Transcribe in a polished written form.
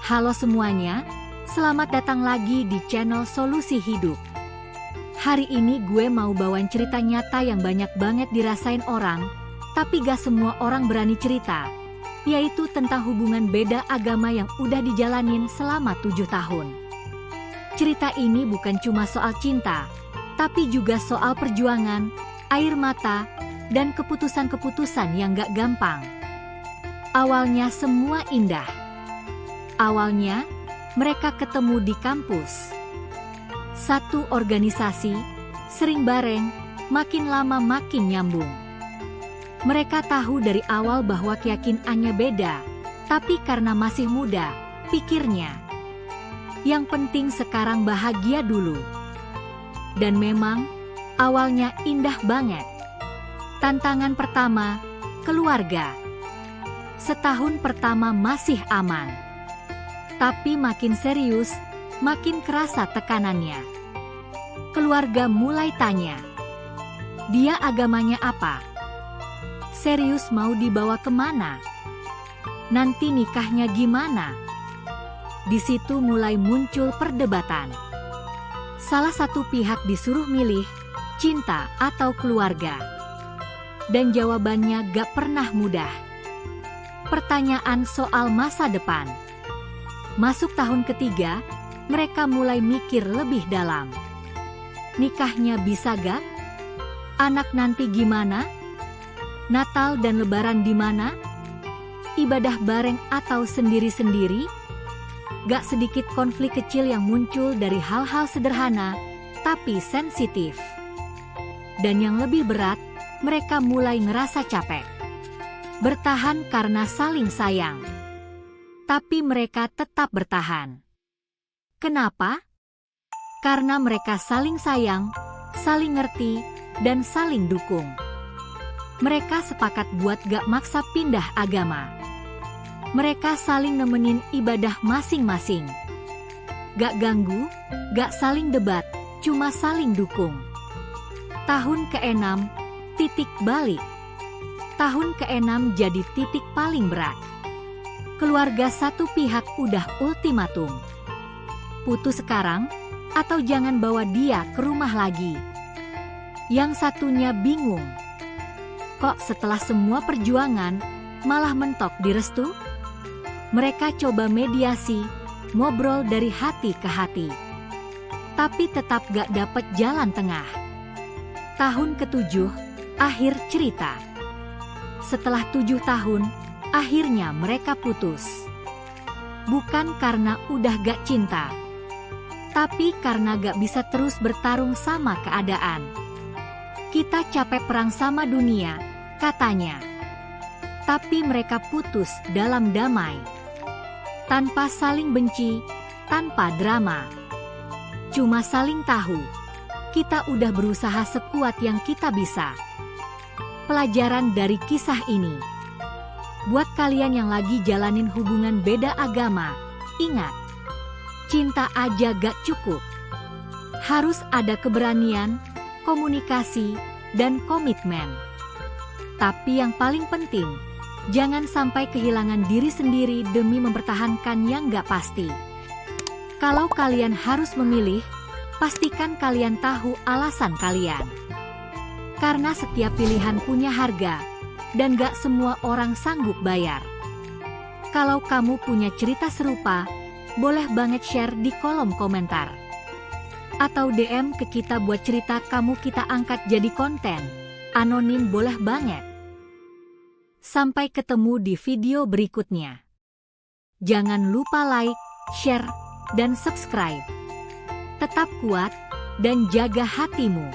Halo semuanya, selamat datang lagi di channel Solusi Hidup. Hari ini gue mau bawain cerita nyata yang banyak banget dirasain orang, tapi gak semua orang berani cerita, yaitu tentang hubungan beda agama yang udah dijalanin selama 7 tahun. Cerita ini bukan cuma soal cinta, tapi juga soal perjuangan, air mata, dan keputusan-keputusan yang gak gampang. Awalnya semua indah. Awalnya, mereka ketemu di kampus. Satu organisasi, sering bareng, makin lama makin nyambung. Mereka tahu dari awal bahwa keyakinannya beda, tapi karena masih muda, pikirnya, yang penting sekarang bahagia dulu. Dan memang, awalnya indah banget. Tantangan pertama, keluarga. Setahun pertama masih aman. Tapi makin serius, makin kerasa tekanannya. Keluarga mulai tanya, dia agamanya apa? Serius mau dibawa kemana? Nanti nikahnya gimana? Di situ mulai muncul perdebatan. Salah satu pihak disuruh milih, cinta atau keluarga. Dan jawabannya gak pernah mudah. Pertanyaan soal masa depan. Masuk tahun ketiga, mereka mulai mikir lebih dalam. Nikahnya bisa gak? Anak nanti gimana? Natal dan Lebaran di mana? Ibadah bareng atau sendiri-sendiri? Gak sedikit konflik kecil yang muncul dari hal-hal sederhana, tapi sensitif. Dan yang lebih berat, mereka mulai ngerasa capek. Bertahan karena saling sayang. Tapi mereka tetap bertahan. Kenapa? Karena mereka saling sayang, saling ngerti, dan saling dukung. Mereka sepakat buat gak maksa pindah agama. Mereka saling nemenin ibadah masing-masing. Gak ganggu, gak saling debat, cuma saling dukung. Tahun ke-6, titik balik. Tahun ke-6 jadi titik paling berat. Keluarga satu pihak udah ultimatum. Putus sekarang, atau jangan bawa dia ke rumah lagi. Yang satunya bingung. Kok setelah semua perjuangan, malah mentok di restu? Mereka coba mediasi, ngobrol dari hati ke hati. Tapi tetap gak dapet jalan tengah. Tahun ke-7, akhir cerita. Setelah 7 tahun, akhirnya mereka putus. Bukan karena udah gak cinta, tapi karena gak bisa terus bertarung sama keadaan. Kita capek perang sama dunia, katanya. Tapi mereka putus dalam damai. Tanpa saling benci, tanpa drama. Cuma saling tahu, kita udah berusaha sekuat yang kita bisa. Pelajaran dari kisah ini. Buat kalian yang lagi jalanin hubungan beda agama, ingat, cinta aja gak cukup. Harus ada keberanian, komunikasi, dan komitmen. Tapi yang paling penting, jangan sampai kehilangan diri sendiri demi mempertahankan yang gak pasti. Kalau kalian harus memilih, pastikan kalian tahu alasan kalian. Karena setiap pilihan punya harga, dan gak semua orang sanggup bayar. Kalau kamu punya cerita serupa, boleh banget share di kolom komentar. Atau DM ke kita buat cerita kamu kita angkat jadi konten. Anonim boleh banget. Sampai ketemu di video berikutnya. Jangan lupa like, share, dan subscribe. Tetap kuat, dan jaga hatimu.